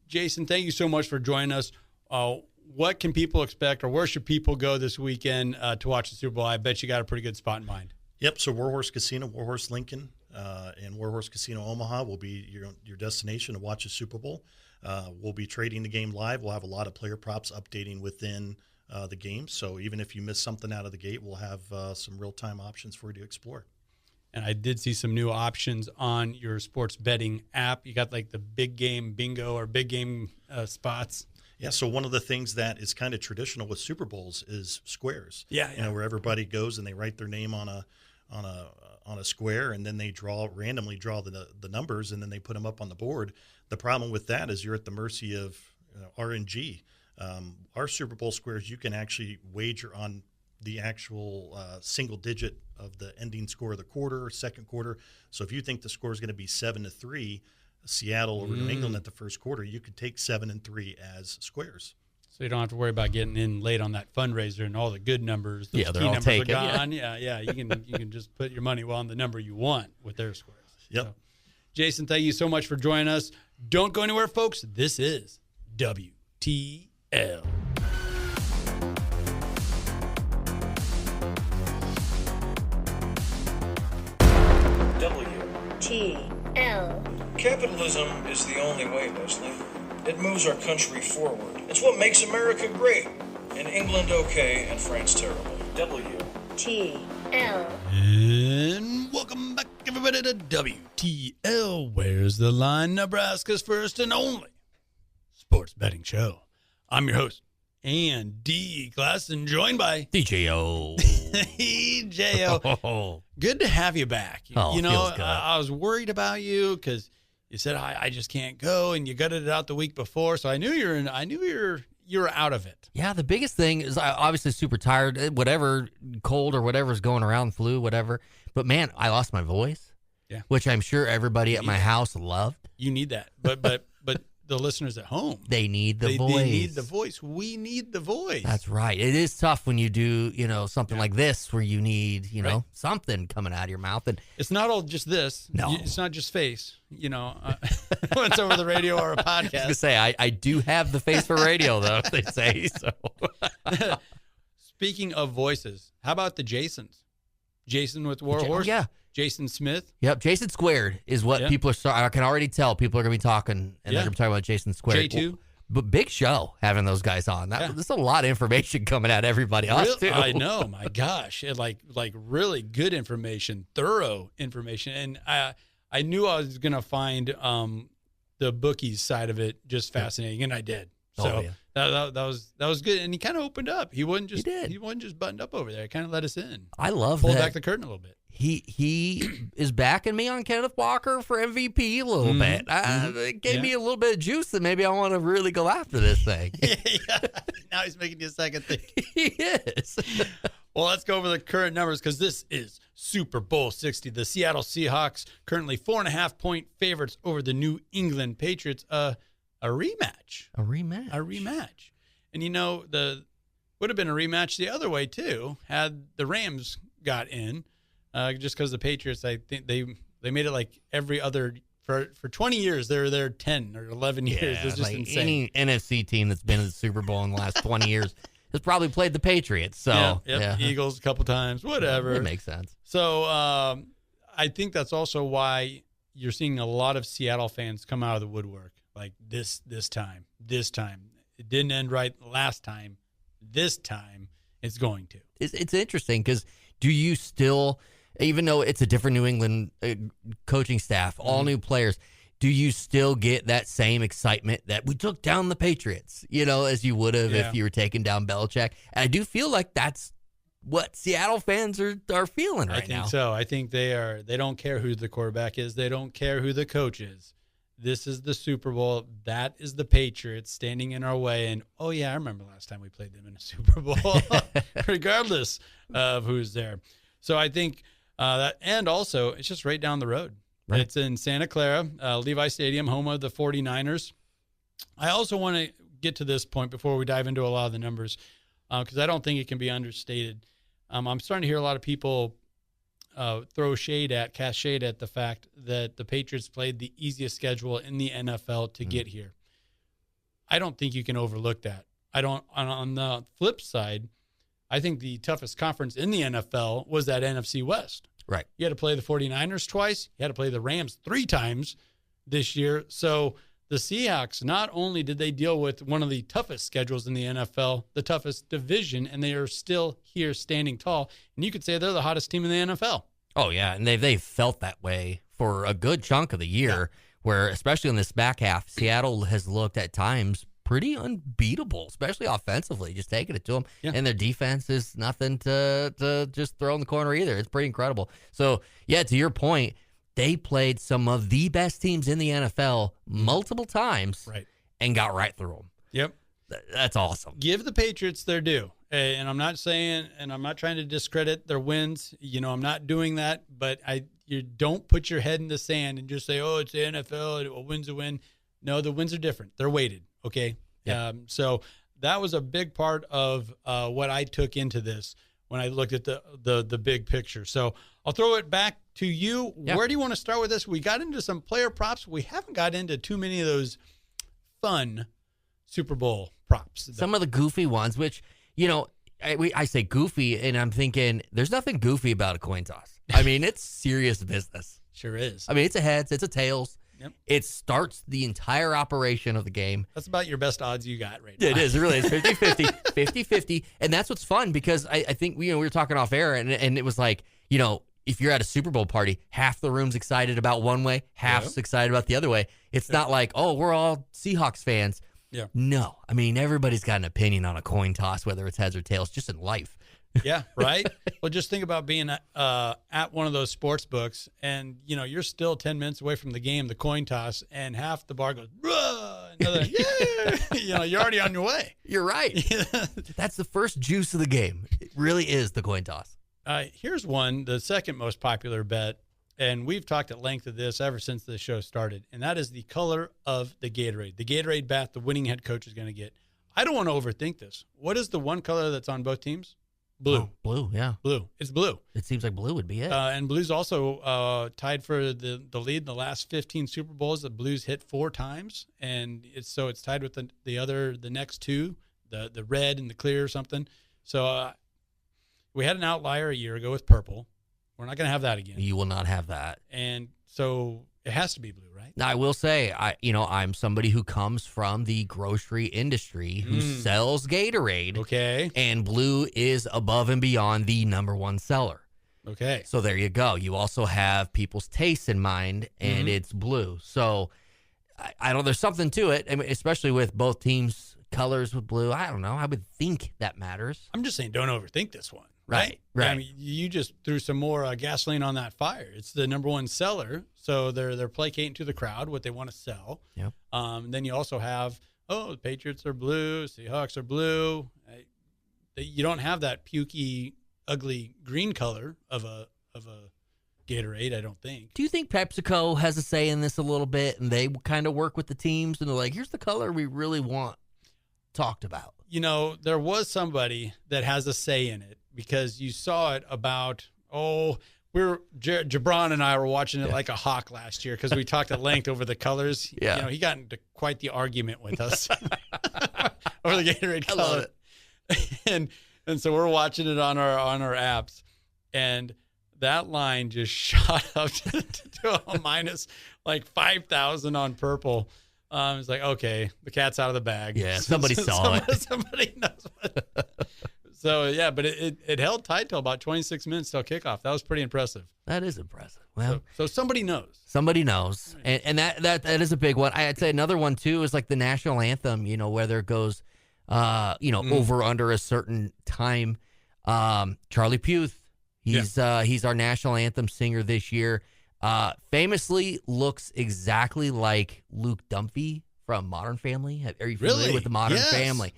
Jason, thank you so much for joining us. What can people expect, or where should people go this weekend to watch the Super Bowl? I bet you got a pretty good spot in mind. Yep. So Warhorse Casino, Warhorse Lincoln, and Warhorse Casino Omaha will be your destination to watch the Super Bowl. We'll be trading the game live. We'll have a lot of player props updating within the game. So even if you miss something out of the gate, we'll have some real-time options for you to explore. And I did see some new options on your sports betting app. You got like the big game bingo or big game spots. Yeah, so one of the things that is kind of traditional with Super Bowls is squares. Yeah. Where everybody goes and they write their name on a square, and then they randomly draw the numbers, and then they put them up on the board. The problem with that is you're at the mercy of RNG. Our Super Bowl squares, you can actually wager on the actual single digit of the ending score of the quarter, second quarter. So if you think the score is going to be 7-3, Seattle over New England at the first quarter, you could take 7-3 as squares. So you don't have to worry about getting in late on that fundraiser and all the good numbers. Those they're key all numbers taken. are gone. Yeah. You can just put your money on the number you want with their squares. Yep. So, Jason, thank you so much for joining us. Don't go anywhere, folks. This is WTL. WTL. Capitalism is the only way, Leslie. It moves our country forward. It's what makes America great, and England okay, and France terrible. WTL. And welcome back, everybody, to WTL. Where's the Line? Nebraska's first and only sports betting show. I'm your host, Andy Classen, joined by DJO. DJO. Good to have you back. Feels good. I was worried about you because you said I just can't go, and you gutted it out the week before, so I knew you're out of it. Yeah, the biggest thing is I obviously super tired, whatever, cold or whatever's going around, flu, whatever. But man, I lost my voice. Yeah. Which I'm sure everybody at my house loved. You need that. But the listeners at home, they need the voice. They need the voice. We need the voice. That's right. It is tough when you do, something like this where you need, something coming out of your mouth. And it's not all just this. No. It's not just face, when it's over the radio or a podcast. I was going to say, I do have the face for radio, though, they say. So. Speaking of voices, how about the Jasons? Jason with Warhorse? Yeah. Jason Smith? Yep. Jason Squared is what people are starting. I can already tell people are going to be talking, and they're going to be talking about Jason Squared. J2? But big show having those guys on. There's a lot of information coming at everybody else, too. I know. My gosh. Like really good information, thorough information. And I knew I was going to find the bookies side of it just fascinating, and I did. So that was good, and he kind of opened up. He wasn't just buttoned up over there. He kind of let us in. I love Pulled that. back the curtain a little bit. He is backing me on Kenneth Walker for MVP a little bit. It gave me a little bit of juice that maybe I want to really go after this thing. Now he's making you a second think. He is. Well, let's go over the current numbers because this is Super Bowl 60. The Seattle Seahawks currently 4.5-point favorites over the New England Patriots. A rematch. And would have been a rematch the other way too had the Rams got in. Just because the Patriots, I think they made it like every other for 20 years. They're there 10 or 11 years. It's just insane. Any NFC team that's been in the Super Bowl in the last 20 years has probably played the Patriots. So Eagles a couple times, whatever. It makes sense. So I think that's also why you're seeing a lot of Seattle fans come out of the woodwork. Like this time. It didn't end right last time. This time it's going to. It's interesting because do you still, even though it's a different New England coaching staff, all new players, do you still get that same excitement that we took down the Patriots, as you would have if you were taking down Belichick? And I do feel like that's what Seattle fans are feeling right now. I think so. I think they don't care who the quarterback is. They don't care who the coach is. This is the Super Bowl. That is the Patriots standing in our way. And, oh, yeah, I remember last time we played them in a Super Bowl, regardless of who's there. So I think that, and also it's just right down the road. Right. It's in Santa Clara, Levi Stadium, home of the 49ers. I also want to get to this point before we dive into a lot of the numbers because I don't think it can be understated. I'm starting to hear a lot of people cast shade at the fact that the Patriots played the easiest schedule in the NFL to get here. I don't think you can overlook that. On the flip side, I think the toughest conference in the NFL was that NFC West. Right. You had to play the 49ers twice. You had to play the Rams 3 times this year. So the Seahawks, not only did they deal with one of the toughest schedules in the NFL, the toughest division, and they are still here standing tall. And you could say they're the hottest team in the NFL. Oh, yeah. And they've felt that way for a good chunk of the year, where especially in this back half, Seattle has looked at times pretty unbeatable, especially offensively, just taking it to them. Yeah. And their defense is nothing to just throw in the corner either. It's pretty incredible. So, yeah, to your point, they played some of the best teams in the NFL multiple times and got right through them. Yep. That's awesome. Give the Patriots their due. And I'm not saying, and I'm not trying to discredit their wins. I'm not doing that, but you don't put your head in the sand and just say, oh, it's the NFL, a win's a win. No, the wins are different. They're weighted. Okay. Yeah. So that was a big part of what I took into this when I looked at the big picture. So I'll throw it back to you. Yeah. Where do you want to start with this? We got into some player props. We haven't got into too many of those fun Super Bowl props. Some of the goofy ones, which, I say goofy, and I'm thinking there's nothing goofy about a coin toss. I mean, it's serious business. Sure is. I mean, it's a heads, it's a tails. Yep. It starts the entire operation of the game. That's about your best odds you got right now. It is. It really is. 50-50. 50-50. And that's what's fun because I think, we were talking off air and it was like, if you're at a Super Bowl party, half the room's excited about one way, half's excited about the other way. It's not like, oh, we're all Seahawks fans. Yeah. No. I mean, everybody's got an opinion on a coin toss, whether it's heads or tails, just in life. Yeah, right? Well, just think about being at one of those sports books and, you're still 10 minutes away from the game, the coin toss, and half the bar goes, bruh, another, yeah, you're already on your way. You're right. That's the first juice of the game. It really is the coin toss. Here's one, the second most popular bet, and we've talked at length of this ever since the show started, and that is the color of the Gatorade. The Gatorade bath the winning head coach is going to get. I don't want to overthink this. What is the one color that's on both teams? Blue. Oh, blue, yeah. Blue. It's blue. It seems like blue would be it. And blue's also tied for the lead in the last 15 Super Bowls. The Blues hit 4 times, and it's tied with the next 2, the red and the clear or something. So we had an outlier a year ago with purple. We're not going to have that again. You will not have that. And so it has to be blue, right? Now, I will say, I'm somebody who comes from the grocery industry who sells Gatorade. Okay. And blue is above and beyond the number one seller. Okay. So there you go. You also have people's tastes in mind, and it's blue. So I don't. There's something to it, I mean, especially with both teams' colors with blue. I don't know. I would think that matters. I'm just saying, don't overthink this one. Right. I mean, you just threw some more gasoline on that fire. It's the number one seller, so they're placating to the crowd what they want to sell. Yep. Then you also have, the Patriots are blue, Seahawks are blue. You don't have that pukey, ugly green color of a Gatorade, I don't think. Do you think PepsiCo has a say in this a little bit, and they kind of work with the teams, and they're like, here's the color we really want talked about? There was somebody that has a say in it. Because you saw it about, Jabron and I were watching it like a hawk last year because we talked at length over the colors. Yeah. He got into quite the argument with us over the Gatorade color. I love it. And so we're watching it on our apps. And that line just shot up to a minus like 5,000 on purple. It's like, okay, the cat's out of the bag. Yeah, somebody saw it. Somebody knows what. So, yeah, but it held tight till about 26 minutes till kickoff. That was pretty impressive. That is impressive. Well, so somebody knows. Somebody knows. And that is a big one. I'd say another one, too, is like the national anthem, whether it goes, over under a certain time. Charlie Puth, he's our national anthem singer this year. Famously looks exactly like Luke Dunphy from Modern Family. Are you familiar with the Modern Family?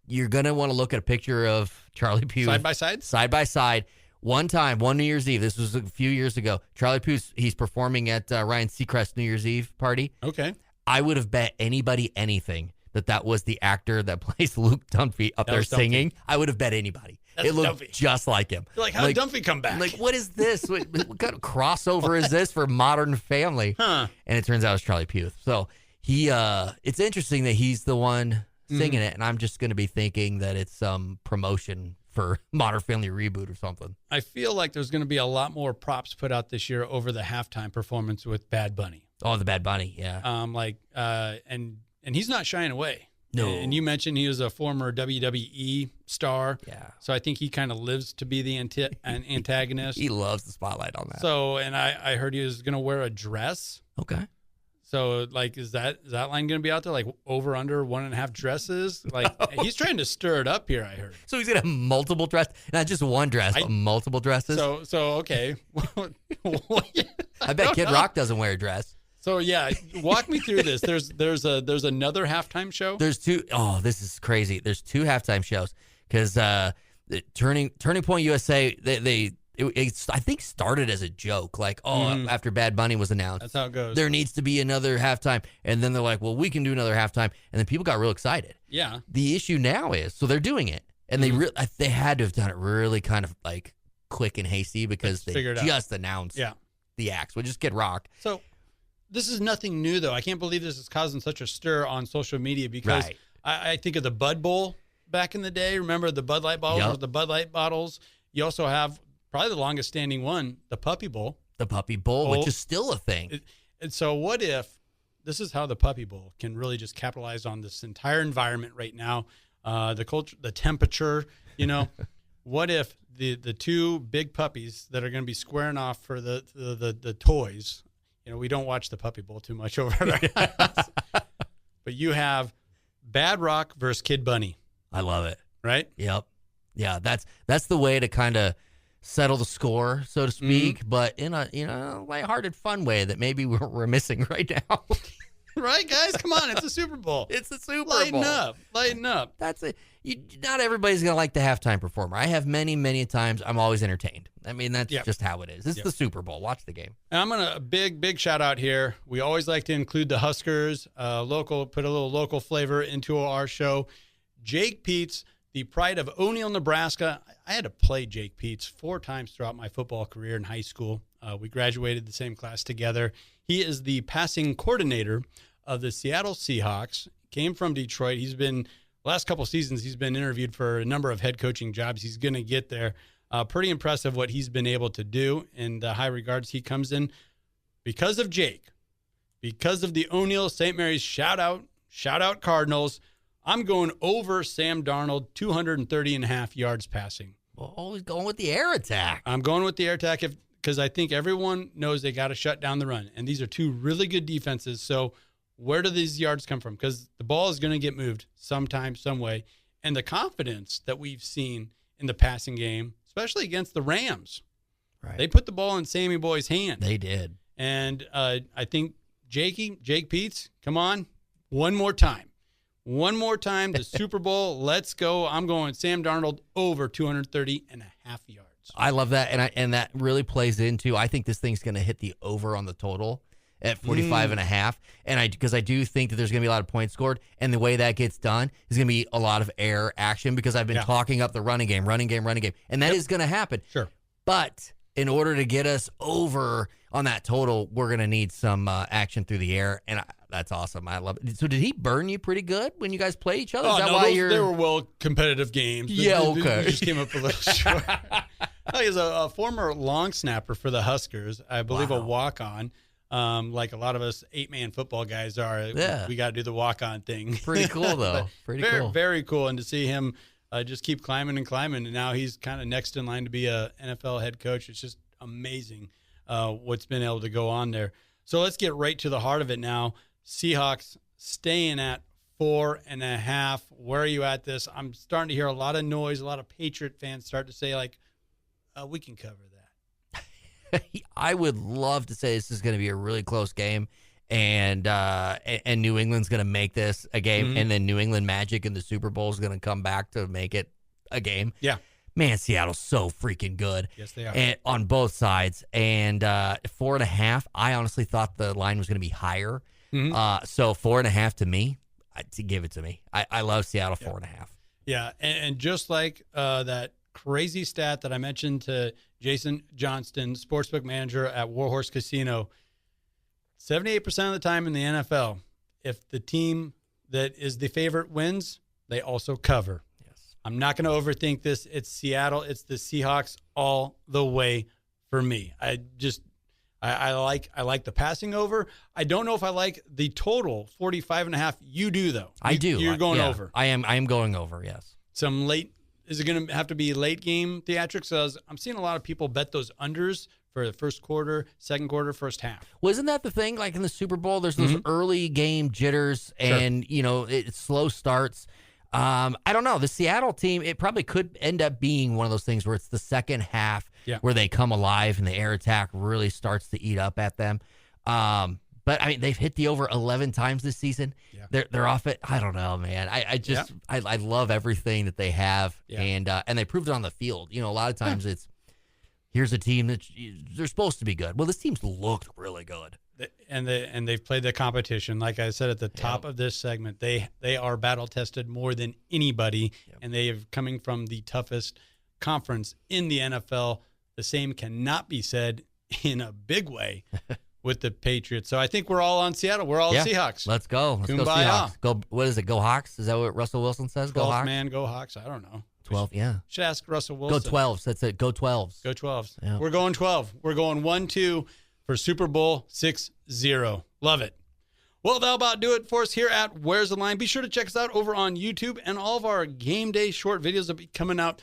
You're going to want to look at a picture of Charlie Puth. Side by side? Side by side. One time, one New Year's Eve, this was a few years ago, Charlie Puth, he's performing at Ryan Seacrest's New Year's Eve party. Okay. I would have bet anybody anything that was the actor that plays Luke Dunphy up there singing. Dunphy. I would have bet anybody. It looked Dunphy. Just like him. You're like, how did Dunphy come back? Like, what is this? what kind of crossover is this for Modern Family? Huh. And it turns out it's Charlie Puth. So it's interesting that he's the one singing it, and I'm just going to be thinking that it's some promotion for Modern Family reboot or something. I feel like there's going to be a lot more props put out this year over the halftime performance with Bad Bunny. Oh, the Bad Bunny, yeah. And he's not shying away. No. And you mentioned he was a former WWE star. Yeah. So I think he kind of lives to be the antagonist. He loves the spotlight on that. So, and I heard he was going to wear a dress. Okay. So, like, is that line going to be out there? Like, over, under 1.5 dresses? Like, he's trying to stir it up here, I heard. So he's going to have multiple dresses? Not just one dress, but multiple dresses? So okay. I bet Kid Rock doesn't wear a dress. So, yeah, walk me through this. There's another halftime show? There's two. Oh, this is crazy. There's two halftime shows because Turning Point USA, It I think started as a joke, like, after Bad Bunny was announced. That's how it goes. There needs to be another halftime. And then they're like, well, we can do another halftime. And then people got real excited. Yeah. The issue now is, so they're doing it. And they had to have done it really kind of like quick and hasty because they just announced the acts, which is Kid Rock. So this is nothing new, though. I can't believe this is causing such a stir on social media because I think of the Bud Bowl back in the day. Remember the Bud Light bottles? Yep. The Bud Light bottles. You also have probably the longest standing one, the Puppy Bowl. The Puppy Bowl, which is still a thing. And so what if this is how the Puppy Bowl can really just capitalize on this entire environment right now, the culture, the temperature, what if the two big puppies that are going to be squaring off for the toys, we don't watch the Puppy Bowl too much over at our house, but you have Bad Rock versus Kid Bunny. I love it. Right? Yep. Yeah, that's the way to kind of settle the score, so to speak, but in a lighthearted, fun way that maybe we're missing right now. Right, guys? Come on. It's a Super Bowl. It's the Super Bowl. Lighten up. That's it. Not everybody's going to like the halftime performer. I have many, many times. I'm always entertained. I mean, that's just how it is. It's the Super Bowl. Watch the game. And I'm going to big shout out here. We always like to include the Huskers, put a little local flavor into our show. Jake Peets, the pride of O'Neill, Nebraska. I had to play Jake Peets 4 times throughout my football career in high school. We graduated the same class together. He is the passing coordinator of the Seattle Seahawks. Came from Detroit. He's been, last couple seasons, he's been interviewed for a number of head coaching jobs. He's going to get there. Pretty impressive what he's been able to do in the high regards he comes in. Because of Jake, because of the O'Neill St. Mary's shout out Cardinals, I'm going over Sam Darnold, 230.5 yards passing. Well, always going with the air attack. I'm going with the air attack because I think everyone knows they got to shut down the run. And these are two really good defenses. So where do these yards come from? Because the ball is going to get moved sometime, some way. And the confidence that we've seen in the passing game, especially against the Rams, they put the ball in Sammy Boy's hand. They did. And I think Jake Peets, come on, one more time. One more time, the Super Bowl. Let's go. I'm going Sam Darnold over 230.5 yards. I love that, and that really plays into, I think this thing's going to hit the over on the total at 45.5, and because I do think that there's going to be a lot of points scored, and the way that gets done is going to be a lot of air action because I've been talking up the running game, and that is going to happen. Sure. But in order to get us over on that total, we're going to need some action through the air, and that's awesome. I love it. So did he burn you pretty good when you guys play each other? Is that why they were well competitive games. Yeah, okay. They just came up a little short. He's a former long snapper for the Huskers. I believe a walk-on. Like a lot of us 8-man football guys are. Yeah. We got to do the walk-on thing. Pretty cool, though. Pretty cool. Very cool. And to see him just keep climbing and climbing, and now he's kind of next in line to be a NFL head coach. It's just amazing what's been able to go on there. So let's get right to the heart of it now. Seahawks staying at 4.5. Where are you at this? I'm starting to hear a lot of noise. A lot of Patriot fans start to say, like, we can cover that. I would love to say this is going to be a really close game, and New England's going to make this a game, and then New England Magic in the Super Bowl is going to come back to make it a game. Yeah. Man, Seattle's so freaking good. Yes, they are. And on both sides. And 4.5, I honestly thought the line was going to be higher. So 4.5 to me, to give it to me. I love Seattle 4.5. Yeah, and just like that crazy stat that I mentioned to Jason Johnston, sportsbook manager at Warhorse Casino, 78% of the time in the NFL, if the team that is the favorite wins, they also cover. Yes. I'm not going to overthink this. It's Seattle. It's the Seahawks all the way for me. I like the passing over. I don't know if I like the total 45.5. You do though. I do. You're going over. I am going over. Yes. Some late. Is it going to have to be late game theatrics? So I'm seeing a lot of people bet those unders for the first quarter, second quarter, first half. Well, isn't that the thing? Like in the Super Bowl, there's those early game jitters, and it slow starts. I don't know. The Seattle team, it probably could end up being one of those things where it's the second half where they come alive and the air attack really starts to eat up at them. But I mean, they've hit the over 11 times this season. Yeah. They're off it. I don't know, man. I love everything that they have, and they proved it on the field. A lot of times it's here's a team that they're supposed to be good. Well, this team's looked really good. And they've played the competition. Like I said at the top of this segment, they are battle tested more than anybody, and they are coming from the toughest conference in the NFL. The same cannot be said in a big way with the Patriots. So I think we're all on Seattle. We're all Seahawks. Let's go. Let's go Seahawks. Go. What is it? Go Hawks? Is that what Russell Wilson says? Go Hawks. Man, go Hawks. I don't know. 12. Yeah. Should ask Russell Wilson. Go 12s. That's it. Go 12s. Go 12s. Yeah. We're going 12. We're going 1-2 for Super Bowl 60. Love it. Well, that'll about do it for us here at Where's the Line. Be sure to check us out over on YouTube, and all of our game day short videos will be coming out.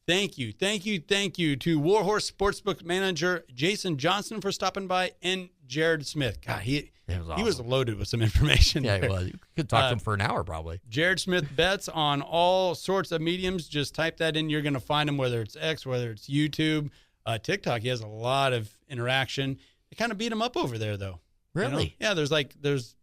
Thank you to Warhorse Sportsbook manager Jason Johnson for stopping by, and Jared Smith. God, he was loaded with some information. Yeah, there. he was. You could talk to him for an hour probably. Jared Smith bets on all sorts of mediums. Just type that in. You're going to find him, whether it's X, whether it's YouTube, TikTok. He has a lot of interaction. They kind of beat him up over there, though. Really? Yeah, there's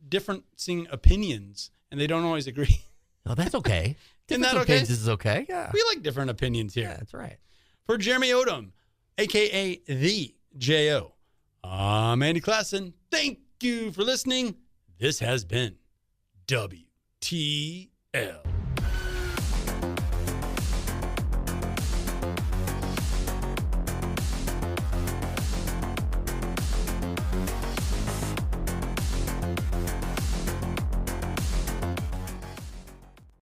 different opinions, and they don't always agree. Oh, that's okay. Isn't that okay? This is okay. Yeah. We like different opinions here. Yeah, that's right. For Jeremy Odem, a.k.a. the J.O., I'm Andy Classen. Thank you for listening. This has been WTL.